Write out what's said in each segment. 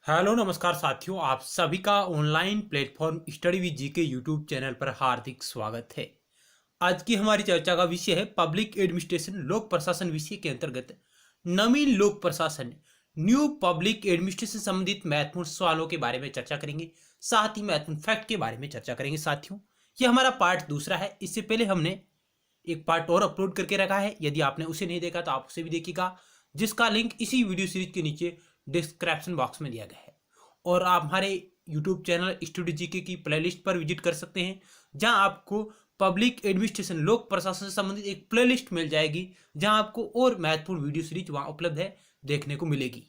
Hello नमस्कार साथियों, आप सभी का online platform study with GK YouTube channel पर हार्दिक स्वागत है। आज की हमारी चर्चा का विषय है पब्लिक एडमिनिस्ट्रेशन लोक प्रशासन विषय के अंतर्गत नवीन लोक प्रशासन न्यू पब्लिक एडमिनिस्ट्रेशन संबंधित महत्वपूर्ण सवालों के बारे में चर्चा करेंगे। साथ ही महत्वपूर्ण फैक्ट के बारे में चर्चा करेंगे। साथियों, यह हमारा पार्ट दूसरा है। इससे पहले हमने एक पार्ट और अपलोड करके रखा है। यदि आपने उसे नहीं देखा तो आप उसे भी देखिएगा, जिसका लिंक इसी वीडियो सीरीज के नीचे डिस्क्रिप्शन बॉक्स में दिया गया है। और आप हमारे यूट्यूब चैनल स्टडी जीके की प्लेलिस्ट पर विजिट कर सकते हैं, जहां आपको पब्लिक एडमिनिस्ट्रेशन लोक प्रशासन से संबंधित एक प्लेलिस्ट मिल जाएगी, जहां आपको और महत्वपूर्ण वीडियो सीरीज वहां उपलब्ध है, देखने को मिलेगी।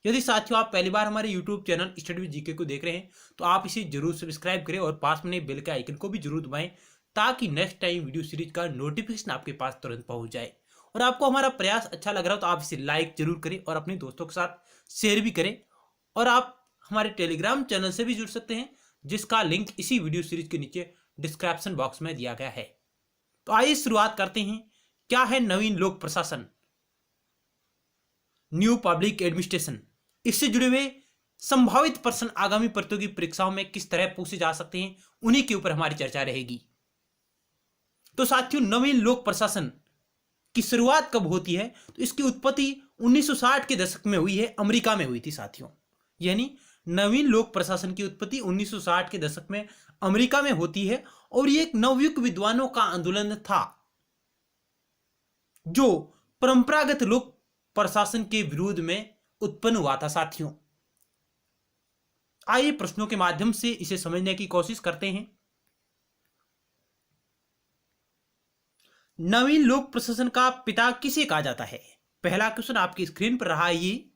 यदि साथियों आप पहली बार हमारे YouTube channel study with GK को देख रहे हैं तो आप इसे जरूर सब्सक्राइब करें और पास में बेल के आइकन को भी जरूर दबाएं, ताकि नेक्स्ट टाइम वीडियो सीरीज का नोटिफिकेशन आपके पास तुरंत पहुंच जाए। और आपको हमारा प्रयास अच्छा लग रहा हो तो आप इसे लाइक जरूर करें और अपने दोस्तों के साथ शेयर भी करें। और आप हमारे टेलीग्राम चैनल से भी जुड़ सकते हैं, जिसका लिंक इसी वीडियो सीरीज के नीचे डिस्क्रिप्शन बॉक्स में दिया गया है। तो आइए शुरुआत करते हैं। क्या है नवीन लोक प्रशासन न्यू पब्लिक एडमिनिस्ट्रेशन? इससे जुड़े हुए संभावित प्रश्न आगामी प्रतियोगी परीक्षाओं में किस तरह पूछे जा सकते हैं, उन्हीं के ऊपर हमारी चर्चा रहेगी। तो साथियों, नवीन लोक प्रशासन की शुरुआत कब होती है? तो इसकी उत्पत्ति 1960 के दशक में हुई है, अमेरिका में हुई थी साथियों। यानी नवीन लोक प्रशासन की उत्पत्ति 1960 के दशक में अमेरिका में होती है, और ये एक नवयुग विद्वानों का आंदोलन था जो परंपरागत लोक प्रशासन के विरोध में उत्पन्न हुआ था साथियों। आइए प्रश्नों के माध्यम से इसे समझने की कोशिश करते हैं। नवीन लोक प्रशासन का पिता किसे कहा जाता है? पहला क्वेश्चन आपकी स्क्रीन पर रहा है ये।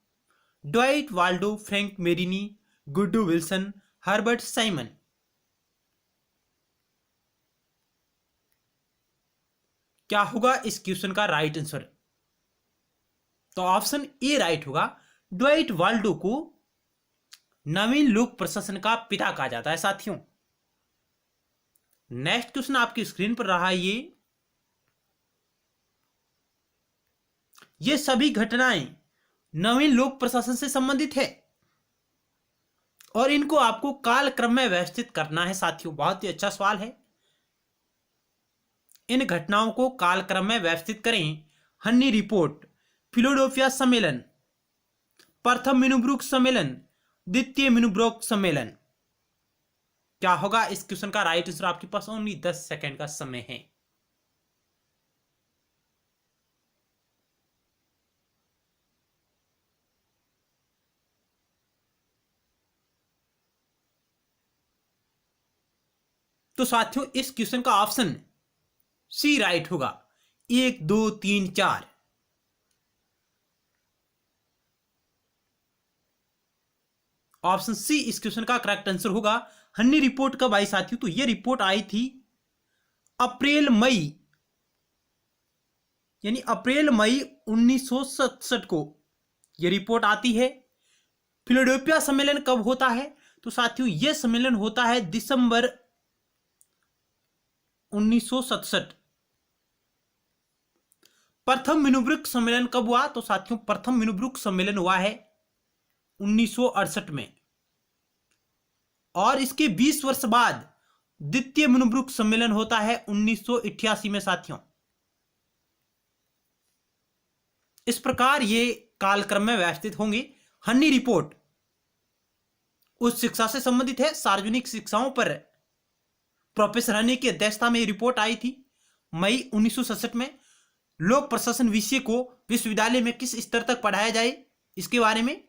ड्वाइट वाल्डो, फ्रैंक मेरिनी, गुड्डो विल्सन, हर्बर्ट साइमन। क्या होगा इस क्वेश्चन का राइट आंसर? तो ऑप्शन ए राइट होगा। ड्वाइट वाल्डो को नवीन लोक प्रशासन का पिता कहा जाता है साथियों। नेक्स्ट क्वेश्चन आपकी स्क्रीन पर रहा है ये सभी घटनाएं नवीन लोक प्रशासन से संबंधित है और इनको आपको कालक्रम में व्यवस्थित करना है साथियों। बहुत ही अच्छा सवाल है। इन घटनाओं को कालक्रम में व्यवस्थित करें। हन्नी रिपोर्ट, फिलाडेल्फिया सम्मेलन, प्रथम म्यूनिख सम्मेलन, द्वितीय म्यूनिख सम्मेलन। क्या होगा इस क्वेश्चन का राइट आंसर? आपके पास ओनली 10 सेकेंड का समय है। तो साथियों, इस क्वेश्चन का ऑप्शन सी राइट होगा। 1 2 3 4। ऑप्शन सी इस क्वेश्चन का करेक्ट आंसर होगा। हन्नी रिपोर्ट कब आई साथियों? तो यह रिपोर्ट आई थी अप्रैल मई, यानी अप्रैल मई 1967 को यह रिपोर्ट आती है। फिलाडेल्फिया सम्मेलन कब होता है? तो साथियों, यह सम्मेलन होता है दिसंबर 1967। प्रथम म्यूनिख सम्मेलन कब हुआ? तो साथियों, प्रथम म्यूनिख सम्मेलन हुआ है 1968 में, और इसके 20 वर्ष बाद द्वितीय म्यूनिख सम्मेलन होता है 1988 में साथियों। इस प्रकार ये कालक्रम में व्यवस्थित होंगे। हन्नी रिपोर्ट उच्च शिक्षा से संबंधित है, सार्वजनिक शिक्षाओं पर प्रोफेसर हनी की अध्यक्षता में रिपोर्ट आई थी मई 1967 में। लोक प्रशासन विषय को विश्वविद्यालय में किस स्तर तक पढ़ाया जाए, इसके बारे में।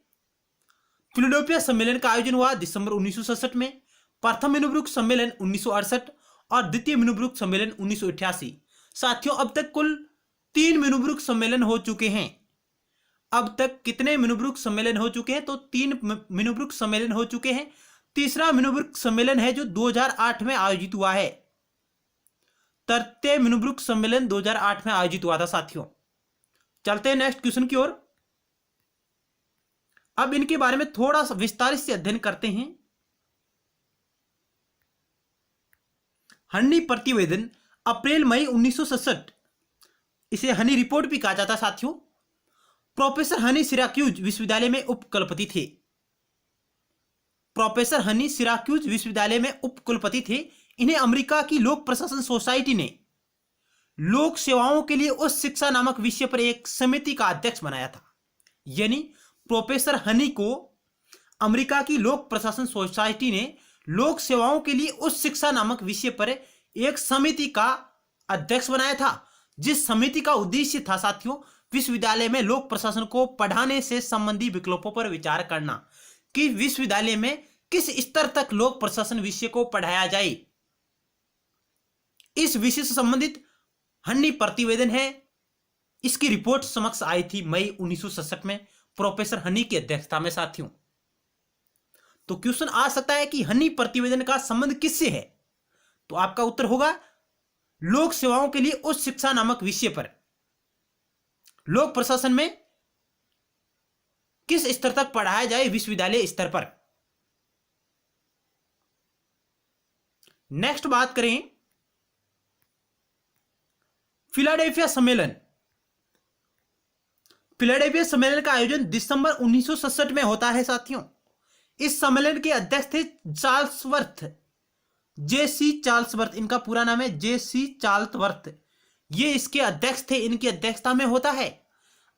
फिलाडेल्फिया सम्मेलन का आयोजन हुआ दिसंबर 1967 में, प्रथम म्यूनिख सम्मेलन 1968 और द्वितीय म्यूनिख सम्मेलन 1988। साथियों, अब तक कुल 3 म्यूनिख सम्मेलन हो चुके हैं। अब तक कितने म्यूनिख सम्मेलन हो चुके हैं? तो 3 म्यूनिख सम्मेलन हो चुके हैं। तीसरा म्यूनिख सम्मेलन है जो 2008 में आयोजित हुआ है। तृतीय म्यूनिख सम्मेलन 2008 में आयोजित हुआ था साथियों। चलते हैं नेक्स्ट क्वेश्चन की ओर। अब इनके बारे में थोड़ा सा विस्तार से अध्ययन करते हैं। हन्नी प्रतिवेदन अप्रैल मई 1967, इसे हनी रिपोर्ट भी कहा जाता साथियों। प्रोफेसर हनी सिराक्यूज विश्वविद्यालय में उपकुलपति थे। प्रोफेसर हनी सिराक्यूज विश्वविद्यालय में उप कुलपति थे। इन्हें अमेरिका की लोक प्रशासन सोसाइटी ने लोक सेवाओं के लिए उच्च शिक्षा नामक विषय पर एक समिति का अध्यक्ष बनाया था। यानी प्रोफेसर हनी को अमेरिका की लोक प्रशासन सोसाइटी ने लोक सेवाओं के लिए उच्च शिक्षा नामक विषय पर एक समिति का अध्यक्ष बनाया था, जिस समिति का उद्देश्य था साथियों विश्वविद्यालय में लोक प्रशासन को पढ़ाने से संबंधित विकल्पों पर विचार करना कि विश्वविद्यालय में किस स्तर तक लोक प्रशासन विषय को पढ़ाया जाए। इस विषय से संबंधित हनी प्रतिवेदन है। इसकी रिपोर्ट समक्ष आई थी मई 1967 में प्रोफेसर हनी की अध्यक्षता में साथियों। तो क्वेश्चन आ सकता है कि हनी प्रतिवेदन का संबंध किससे है, तो आपका उत्तर होगा लोक सेवाओं के लिए उच्च शिक्षा नामक विषय पर लोक प्रशासन में किस स्तर तक पढ़ाया जाए विश्वविद्यालय स्तर पर। नेक्स्ट बात करें फिलाडेल्फिया सम्मेलन। फिलाडेल्फिया सम्मेलन का आयोजन दिसंबर 1967 में होता है साथियों। इस सम्मेलन के अध्यक्ष थे चार्ल्सवर्थ, जेसी चार्ल्सवर्थ, इनका पूरा नाम है जेसी चार्ल्सवर्थ। ये इसके अध्यक्ष थे, इनकी अध्यक्षता में होता है।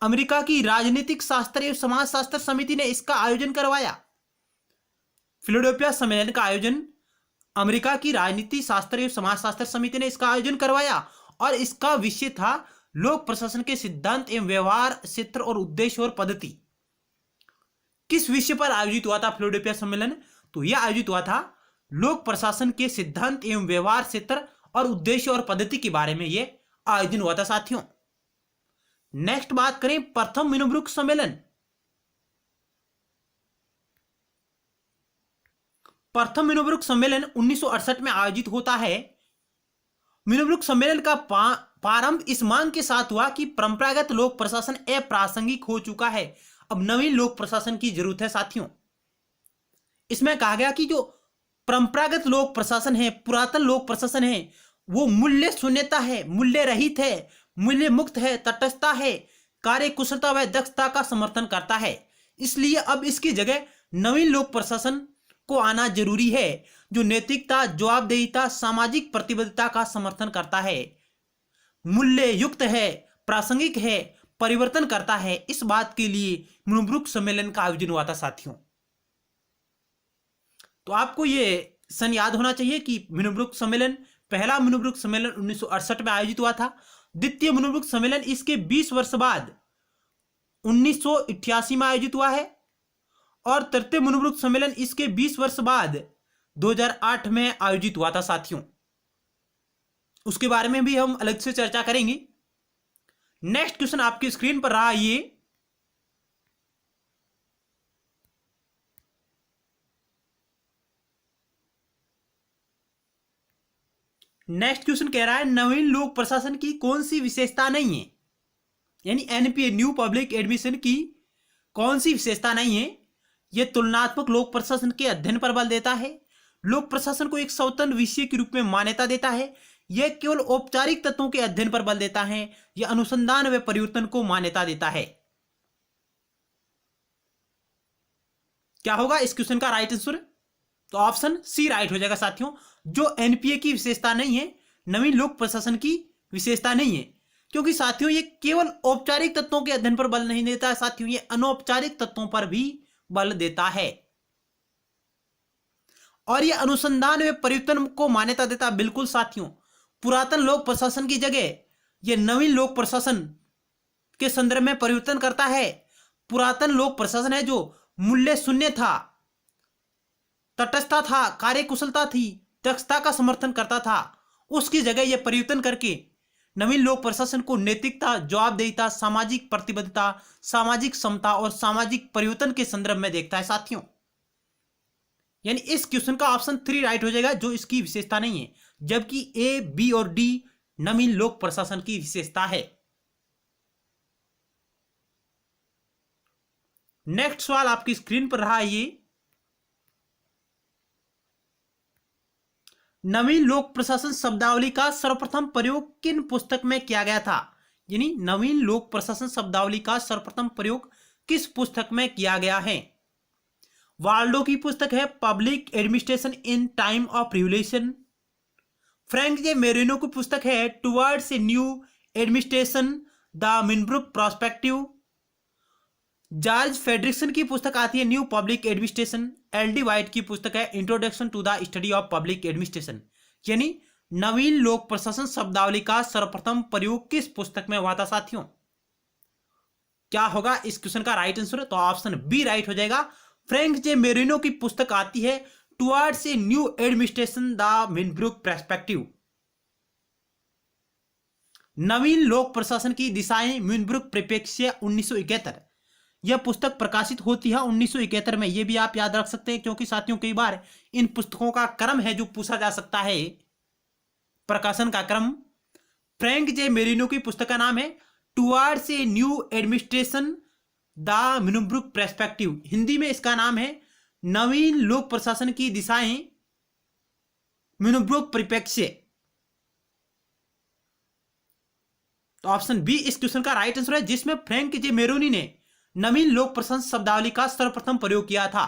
अमेरिका की राजनीतिक शास्त्र एवं समाज शास्त्र समिति ने इसका आयोजन करवाया। फिलाडेल्फिया सम्मेलन का आयोजन अमेरिका की राजनीति शास्त्र एवं समाज शास्त्र समिति ने इसका आयोजन करवाया और इसका विषय था लोक प्रशासन के सिद्धांत एवं व्यवहार, क्षेत्र और उद्देश्य और पद्धति। किस विषय पर आयोजित हुआ था फिलाडेल्फिया सम्मेलन, तो यह आयोजित हुआ था लोक प्रशासन के सिद्धांत एवं व्यवहार, क्षेत्र और उद्देश्य और पद्धति के बारे में यह आयोजन हुआ था साथियों। नेक्स्ट बात करें प्रथम मिनोब्रुक सम्मेलन। प्रथम मिनोब्रुक सम्मेलन 1968 में आयोजित होता है। मिनोब्रुक सम्मेलन का प्रारंभ इस मांग के साथ हुआ कि परंपरागत लोक प्रशासन अप्रासंगिक हो चुका है, अब नवीन लोक प्रशासन की जरूरत है साथियों। इसमें कहा गया कि जो परंपरागत लोक प्रशासन है, पुरातन लोक प्रशासन है, वो मूल्य शून्यता है, मूल्य रहित है, मूल्य मुक्त है, तटस्थता है, कार्य कुशलता व दक्षता का समर्थन करता है। इसलिए अब इसकी जगह नवीन लोक प्रशासन को आना जरूरी है जो नैतिकता, जवाबदेहिता, सामाजिक प्रतिबद्धता का समर्थन करता है, मूल्य युक्त है, प्रासंगिक है, परिवर्तन करता है। इस बात के लिए मिनोब्रुक सम्मेलन का आयोजन हुआ था साथियों। तो आपको यह सन याद होना चाहिए कि मिनोब्रुक सम्मेलन, पहला मिनोब्रुक सम्मेलन 1968 में आयोजित हुआ था। द्वितीय मिनोब्रुक सम्मेलन इसके 20 वर्ष बाद 1988 में आयोजित हुआ है और तृतीय मिनोब्रुक सम्मेलन इसके 20 वर्ष बाद 2008 में आयोजित हुआ था साथियों। उसके बारे में भी हम अलग से चर्चा करेंगे। नेक्स्ट क्वेश्चन आपकी स्क्रीन पर रहा ये, नेक्स्ट क्वेश्चन कह रहा है नवीन लोक प्रशासन की कौन सी विशेषता नहीं है, यानी एनपीए न्यू पब्लिक एडमिशन की कौन सी विशेषता नहीं है। यह तुलनात्मक लोक प्रशासन के अध्ययन पर बल देता है, लोक प्रशासन को एक स्वतंत्र विषय के रूप में मान्यता देता है, यह केवल औपचारिक तत्वों के अध्ययन पर बल देता है, यह अनुसंधान व परिवर्तन को मान्यता देता है। क्या होगा इस क्वेश्चन का राइट आंसर, तो ऑप्शन सी राइट हो जाएगा साथियों। जो एनपीए की विशेषता नहीं है, नवीन लोक प्रशासन की विशेषता नहीं है, क्योंकि साथियों ये केवल औपचारिक तत्वों के अध्ययन पर बल नहीं देता है साथियों, ये अनौपचारिक तत्वों पर भी बल देता है और यह अनुसंधान में परिवर्तन को मान्यता देता है। बिल्कुल साथियों, पुरातन लोक प्रशासन की जगह यह नवीन लोक प्रशासन के संदर्भ में परिवर्तन करता है। पुरातन लोक प्रशासन है जो मूल्य शून्य था, तटस्थता था, कार्यकुशलता थी, दक्षता का समर्थन करता था, उसकी जगह यह परिवर्तन करके नवीन लोक प्रशासन को नैतिकता, जवाबदेहिता, सामाजिक प्रतिबद्धता, सामाजिक समता और सामाजिक परिवर्तन के संदर्भ में देखता है साथियों। यानी इस क्वेश्चन का ऑप्शन 3 राइट हो जाएगा, जो इसकी विशेषता नहीं है, जबकि ए, बी और डी नवीन लोक प्रशासन की विशेषता है। नेक्स्ट सवाल आपकी स्क्रीन पर रहा ये, नवीन लोक प्रशासन शब्दावली का सर्वप्रथम प्रयोग किन पुस्तक में किया गया था। यानी नवीन लोक प्रशासन शब्दावली का सर्वप्रथम प्रयोग किस पुस्तक में किया गया है। वाल्डो की पुस्तक है public administration in time of revolution. Frank J Marino की पुस्तक है towards a new administration the Minnowbrook prospective. George Frederickson की पुस्तक आती है new public administration. L D White की पुस्तक है introduction to the study of public administration, यानी नवीन लोक प्रशासन शब्दावली का सर्वप्रथम प्रयोग किस पुस्तक में हुआ था साथियों? क्या होगा इस क्वेश्चन का राइट आंसर? तो ऑप्शन बी राइट हो जाएगा। फ्रैंक जे मेरिनो की पुस्तक आती है towards a new administration the Minnowbrook perspective, नवीन लोक प्रशासन की दिशाएं म्यूनब्रुक परिप्रेक्ष्य 1971। यह पुस्तक प्रकाशित होती है 1971 में। यह भी आप याद रख सकते हैं क्योंकि साथियों कई बार इन पुस्तकों का क्रम है जो पूछा जा सकता है, प्रकाशन का क्रम। फ्रैंक जे मेरिनो की पुस्तक का नाम है towards a new administration the Minnowbrook perspective, Hindi में इसका नाम है नवीन लोक प्रशासन की दिशाएं म्यूनब्रुक परिप्रेक्ष्य। तो ऑप्शन बी इस क्वेश्चन का राइट आंसर है, जिसमें फ्रैंक जे मेरोनी ने नवीन लोक प्रशासन शब्दावली का सर्वप्रथम प्रयोग किया था।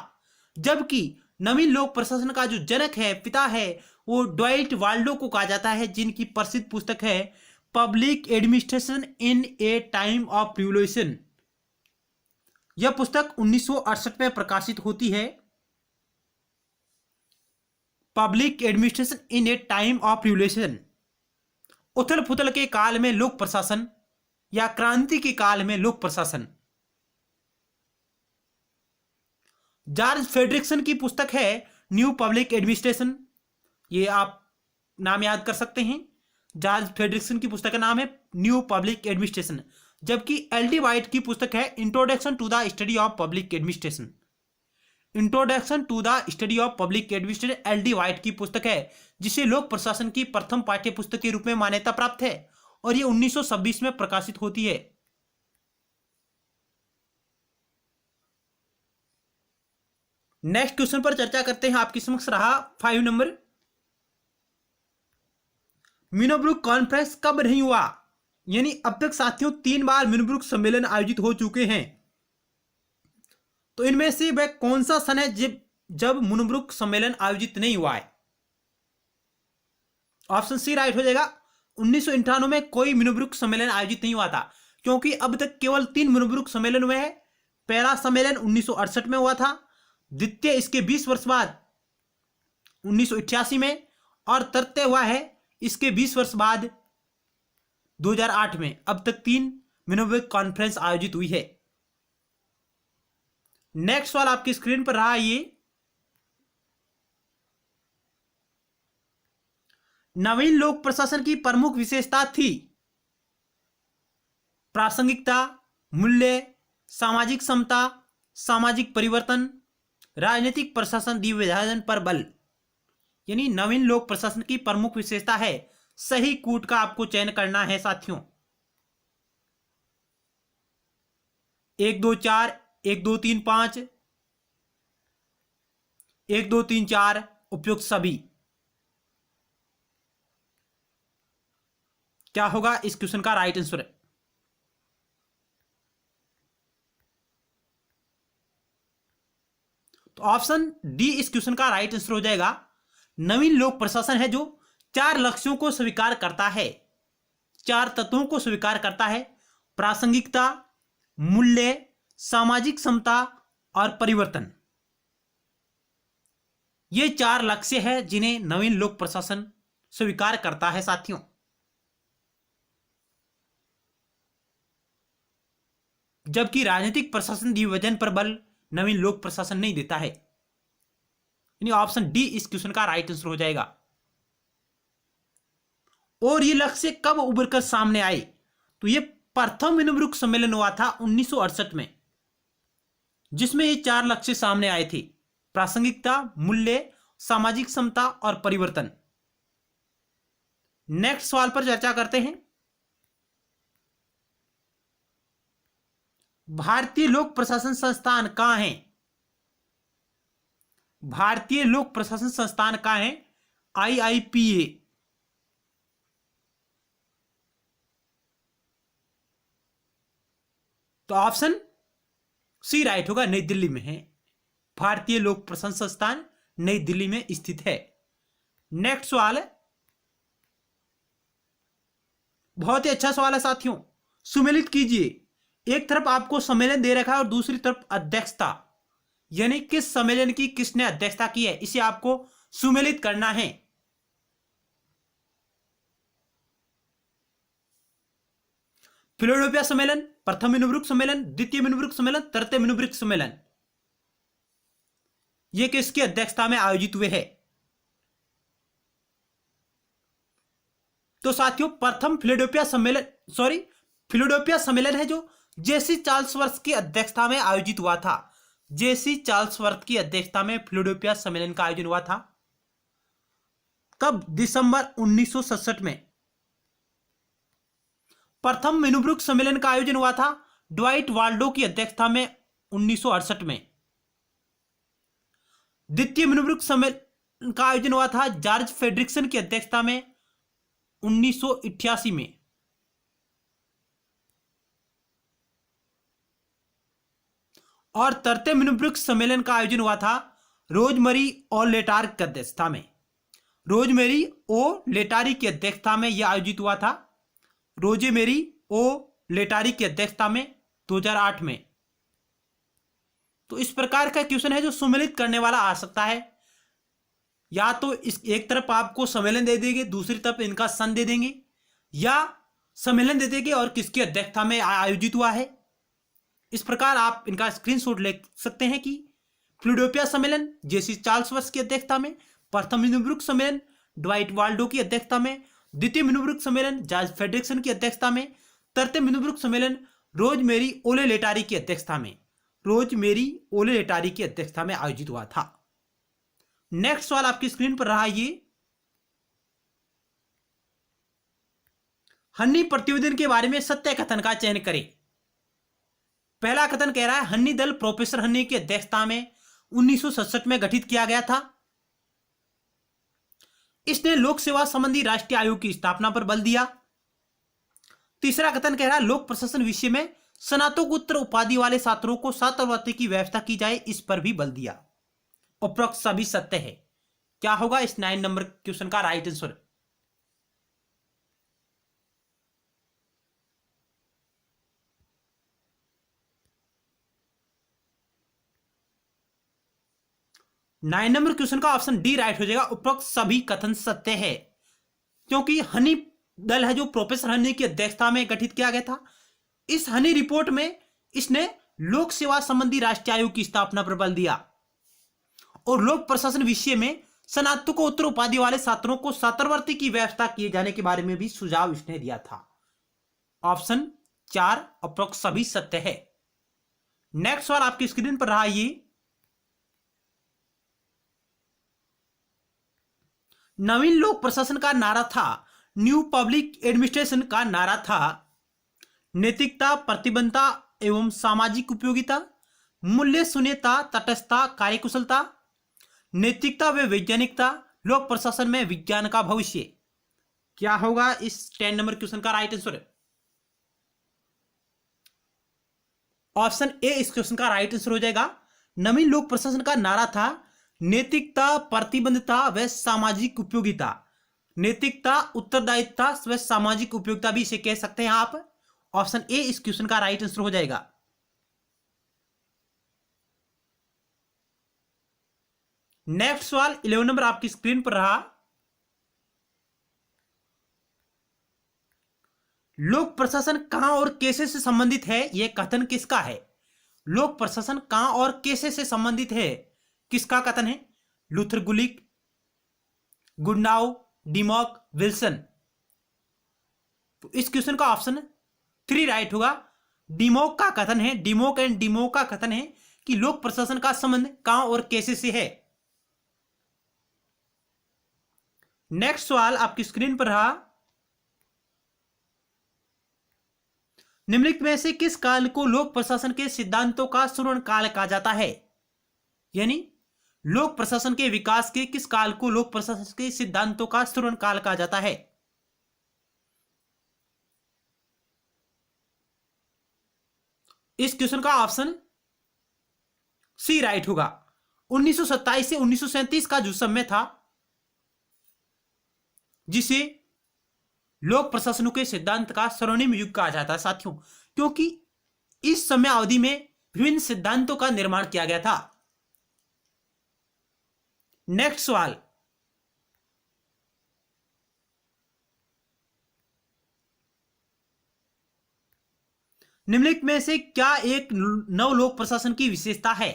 जबकि नवीन लोक प्रशासन का जो जनक है, पिता है, वो ड्वाइट वाल्डो को कहा जाता है, जिनकी प्रसिद्ध पुस्तक है public administration in A time of revolution. यह पुस्तक 1968 में प्रकाशित होती है। Public administration in A time of revolution, उथल पुथल के काल में लोक प्रशासन या क्रांति के काल में लोक प्रशासन। जॉर्ज फेडरिक्सन की पुस्तक है न्यू पब्लिक एडमिनिस्ट्रेशन, ये आप नाम याद कर सकते हैं। जॉर्ज फेडरिक्सन की पुस्तक का नाम है न्यू पब्लिक एडमिनिस्ट्रेशन। जबकि एल डी वाइट की पुस्तक है introduction to the study of public administration. Introduction to the study of public administration L D White की पुस्तक है, जिसे लोक प्रशासन की प्रथम पाठ्य पुस्तक के रूप में मान्यता प्राप्त है और यह 1926 में प्रकाशित होती है। नेक्स्ट क्वेश्चन पर चर्चा करते हैं। आपके समक्ष रहा 5 नंबर, म्यूनब्रुक कॉन्फ्रेंस कब नहीं हुआ? यानी अब तक साथियों 3 बार म्यूनब्रुक सम्मेलन आयोजित हो चुके हैं, तो इनमें से वह कौन सा सन है जब म्यूनब्रुक सम्मेलन आयोजित नहीं हुआ है? ऑप्शन सी राइट हो जाएगा। 1998 में कोई म्यूनब्रुक सम्मेलन आयोजित नहीं हुआ था, क्योंकि अब तक केवल 3 म्यूनब्रुक सम्मेलन हुए हैं। पहला सम्मेलन 1968 में हुआ था, द्वितीय इसके 20 वर्ष बाद 1988 में, और तृतीय हुआ है इसके 20 वर्ष बाद 2008 में। अब तक 3 म्यूनब्रुक कॉन्फ्रेंस आयोजित हुई है। नेक्स्ट सवाल आपकी स्क्रीन पर रहा, ये नवीन लोक प्रशासन की प्रमुख विशेषता थी प्रासंगिकता, मूल्य, सामाजिक समता, सामाजिक परिवर्तन, राजनीतिक प्रशासन द्विविधाजन पर बल। यानी नवीन लोक प्रशासन की प्रमुख विशेषता है, सही कूट का आपको चयन करना है साथियों। 1 2 4, 1 2 3 5, 1 2 3 4 उपयुक्त सभी। क्या होगा इस क्वेश्चन का राइट आंसर? तो ऑप्शन डी इस क्वेश्चन का राइट आंसर हो जाएगा। नवीन लोक प्रशासन है जो 4 लक्ष्यों को स्वीकार करता है, 4 तत्वों को स्वीकार करता है: प्रासंगिकता, मूल्य, सामाजिक समता और परिवर्तन। ये 4 लक्ष्य है जिन्हें नवीन लोक प्रशासन स्वीकार करता है साथियों। जबकि राजनीतिक प्रशासन द्विविधाजन पर बल नवीन लोक प्रशासन नहीं देता है। यानी ऑप्शन डी इस क्वेश्चन का राइट आंसर हो जाएगा। और ये लक्ष्य कब उभरकर सामने आए? तो ये प्रथम म्यूनब्रुक सम्मेलन हुआ था 1968 में, जिसमें ये 4 लक्ष्य सामने आए थे: प्रासंगिकता, मूल्य, सामाजिक समता और परिवर्तन। नेक्स्ट सवाल पर चर्चा करते हैं। भारतीय लोक प्रशासन संस्थान कहां है? भारतीय लोक प्रशासन संस्थान कहां है? IIPA। तो ऑप्शन सी राइट होगा, नई दिल्ली में है। भारतीय लोक प्रशासन संस्थान नई दिल्ली में स्थित है। नेक्स्ट सवाल है, बहुत ही अच्छा सवाल है साथियों, सुमेलित कीजिए। एक तरफ आपको सम्मेलन दे रखा है और दूसरी तरफ अध्यक्षता, यानी किस सम्मेलन की किसने अध्यक्षता की है, इसे आपको सुमेलित करना है। फिलाडेल्फिया सम्मेलन, प्रथम मिनुब्रुक सम्मेलन, द्वितीय मिनुब्रुक सम्मेलन, तृतीय मिनुब्रुक सम्मेलन, ये किसकी अध्यक्षता में आयोजित हुए हैं? तो साथियों प्रथम फिलाडेल्फिया सम्मेलन, फिलाडेल्फिया सम्मेलन है जो जेसी चार्ल्सवर्थ की अध्यक्षता में आयोजित हुआ था। जेसी चार्ल्सवर्थ की अध्यक्षता में फिलाडेल्फिया सम्मेलन का आयोजन हुआ था। कब? दिसंबर 1967 में। प्रथम मिनुब्रुक सम्मेलन का आयोजन हुआ था ड्वाइट वाल्डो की अध्यक्षता में 1968 में। द्वितीय मिनुब्रुक सम्मेलन का आयोजन हुआ था जॉर्ज फ्रेडरिक्सन की अध्यक्षता में 1988 में। और तृतीय मिनुब्रुक सम्मेलन का आयोजन हुआ था रोजमरी ओ लेटार की अध्यक्षता में। रोजमेरी ओ लेटारी की अध्यक्षता में यह आयोजित हुआ था। रोजेमेरी ओ लेटारी की अध्यक्षता में 2008 में। तो इस प्रकार का क्वेश्चन है जो सुमेलित करने वाला आ सकता है। या तो इस एक तरफ आपको सम्मेलन दे देंगे, दूसरी तरफ इनका सन दे देंगे, या सम्मेलन दे देंगे और किसकी अध्यक्षता में आयोजित हुआ है। इस प्रकार आप इनका स्क्रीनशॉट ले सकते हैं कि फिलाडेल्फिया सम्मेलन जेसी चार्ल्सवर्थ की अध्यक्षता में, प्रथम मिनुब्रुक सम्मेलन ड्वाइट वाल्डो की अध्यक्षता में, द्वितीय मिनुब्रुक सम्मेलन जॉर्ज फ्रेडरिक्सन की अध्यक्षता में, तृतीय मिनुब्रुक सम्मेलन रोजमेरी ओले लेटारी की अध्यक्षता में, रोजमेरी ओले लेटारी की अध्यक्षता में आयोजित हुआ था। नेक्स्ट सवाल आपकी स्क्रीन पर रहा ये, हन्नी प्रतिवेदन के बारे में सत्य कथन का चयन करें। पहला कथन कह रहा है हन्नी दल प्रोफेसर हन्नी की अध्यक्षता में 1967 में गठित किया गया था। इसने लोक सेवा संबंधी राष्ट्रीय आयोग की स्थापना पर बल दिया। तीसरा कथन कह रहा है लोक प्रशासन विषय में स्नातकोत्तर उपाधि वाले छात्रों को छात्रवृत्ति की व्यवस्था की जाए, इस पर भी बल दिया। उपरोक्त सभी सत्य है। क्या होगा इस 9 नंबर क्वेश्चन का right answer? Nine number question का ऑप्शन डी राइट हो जाएगा। उपरोक्त सभी कथन सत्य है, क्योंकि हनी दल है जो प्रोफेसर हनी की अध्यक्षता में गठित किया गया था। इस हनी रिपोर्ट में इसने लोक सेवा संबंधी राष्ट्रीय आयोग की स्थापना पर बल दिया और लोक प्रशासन विषय में स्नातकोत्तर उपाधि वाले छात्रों को छात्रवृत्ति की व्यवस्था किए जाने के बारे में भी सुझाव इसने दिया था। ऑप्शन 4 उपरोक्त सभी सत्य है। नेक्स्ट सवाल आपकी स्क्रीन पर रहा ये, नवीन लोक प्रशासन का नारा था, न्यू पब्लिक एडमिनिस्ट्रेशन का नारा था नैतिकता, प्रतिबद्धता एवं सामाजिक उपयोगिता, मूल्य शून्यता, तटस्थता, कार्यकुशलता, नैतिकता व वैज्ञानिकता, लोक प्रशासन में विज्ञान का भविष्य। क्या होगा इस 10 नंबर क्वेश्चन का राइट आंसर? ऑप्शन ए इस क्वेश्चन का राइट आंसर हो जाएगा। नवीन लोक प्रशासन का नारा था नैतिकता, प्रतिबद्धता व सामाजिक उपयोगिता। नैतिकता, उत्तरदायित्व व सामाजिक उपयोगिता भी इसे कह सकते हैं आप। ऑप्शन ए इस क्वेश्चन का राइट आंसर हो जाएगा। नेक्स्ट सवाल 11 नंबर आपकी स्क्रीन पर रहा, लोक प्रशासन कहां और कैसे से संबंधित है, यह कथन किसका है? लोक प्रशासन कहां और कैसे से संबंधित है, किसका कथन है? लूथर गुलिक, गुडनाउ, डिमॉक, विल्सन। तो इस क्वेश्चन का ऑप्शन 3 राइट होगा। डिमॉक का कथन है, डिमॉक एंड डिमॉक का कथन है कि लोक प्रशासन का संबंध कहां और कैसे से है। नेक्स्ट सवाल आपकी स्क्रीन पर रहा, निम्नलिखित में से किस काल को लोक प्रशासन के सिद्धांतों का स्वर्ण काल कहा जाता है? यानी लोक प्रशासन के विकास के किस काल को लोक प्रशासन के सिद्धांतों का स्वर्ण काल कहा जाता है? इस क्वेश्चन का ऑप्शन सी राइट होगा। 1927 से 1937 का जो समय था, जिसे लोक प्रशासनों के सिद्धांत का स्वर्णिम युग कहा जाता है साथियों, क्योंकि इस समय अवधि में विभिन्न सिद्धांतों का निर्माण किया गया था। नेक्स्ट सवाल, निम्नलिखित में से क्या एक नव लोक प्रशासन की विशेषता है,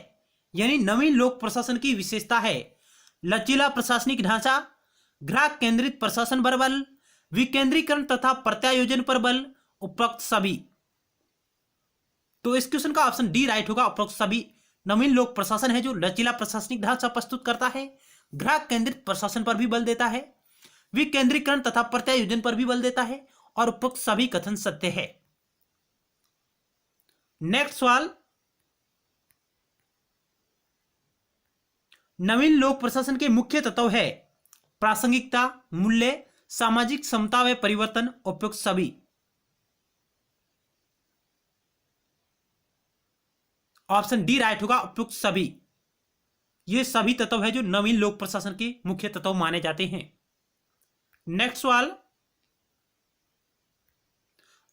यानी नवीन लोक प्रशासन की विशेषता है? लचीला प्रशासनिक ढांचा, ग्राहक केंद्रित प्रशासन पर बल, विकेंद्रीकरण तथा प्रत्यायोजन पर बल, उपरोक्त सभी। तो इस क्वेश्चन का ऑप्शन डी राइट होगा, उपरोक्त सभी। नवीन लोक प्रशासन है जो लचीला प्रशासनिक ढांचा प्रस्तुत करता है, ग्राहक केंद्रित प्रशासन पर भी बल देता है, विकेंद्रीकरण तथा प्रत्यायोजन पर भी बल देता है, और उपरोक्त सभी कथन सत्य है। नेक्स्ट सवाल, नवीन लोक प्रशासन के मुख्य तत्व है प्रासंगिकता, मूल्य, सामाजिक समता व परिवर्तन, उपयुक्त सभी। ऑप्शन डी राइट होगा, उपयुक्त सभी। ये सभी तत्व है जो नवीन लोक प्रशासन के मुख्य तत्व माने जाते हैं। नेक्स्ट सवाल,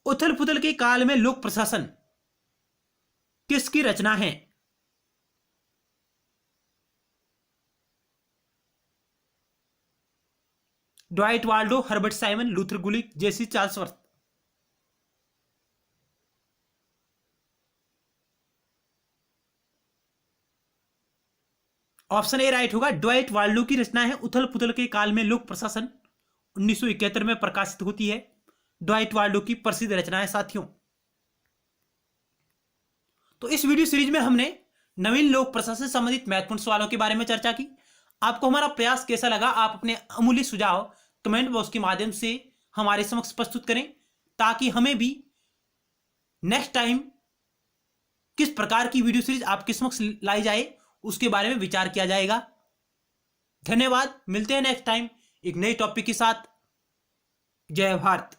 उथल पुथल के काल में लोक प्रशासन किसकी रचना है? Dwight Waldo, Herbert Simon, Luther Gulick, JC Charlesworth. Option A right होगा, ड्वाइट वाल्डो की रचना है उथल पुथल के काल में लोक प्रशासन, 1971 में प्रकाशित होती है। ड्वाइट वाल्डो की प्रसिद्ध रचना है साथियों। तो इस वीडियो सीरीज में हमने नवीन लोक प्रशासन से संबंधित महत्वपूर्ण सवालों के बारे में चर्चा की। आपको हमारा प्रयास कैसा लगा, आप अपने अमूल्य सुझाव कमेंट बॉक्स के माध्यम से हमारे समक्ष प्रस्तुत करें, ताकि हमें भी नेक्स्ट टाइम किस प्रकार की वीडियो सीरीज आपके समक्ष लाई जाए उसके बारे में विचार किया जाएगा। धन्यवाद, मिलते हैं नेक्स्ट टाइम एक नई टॉपिक के साथ। जय भारत।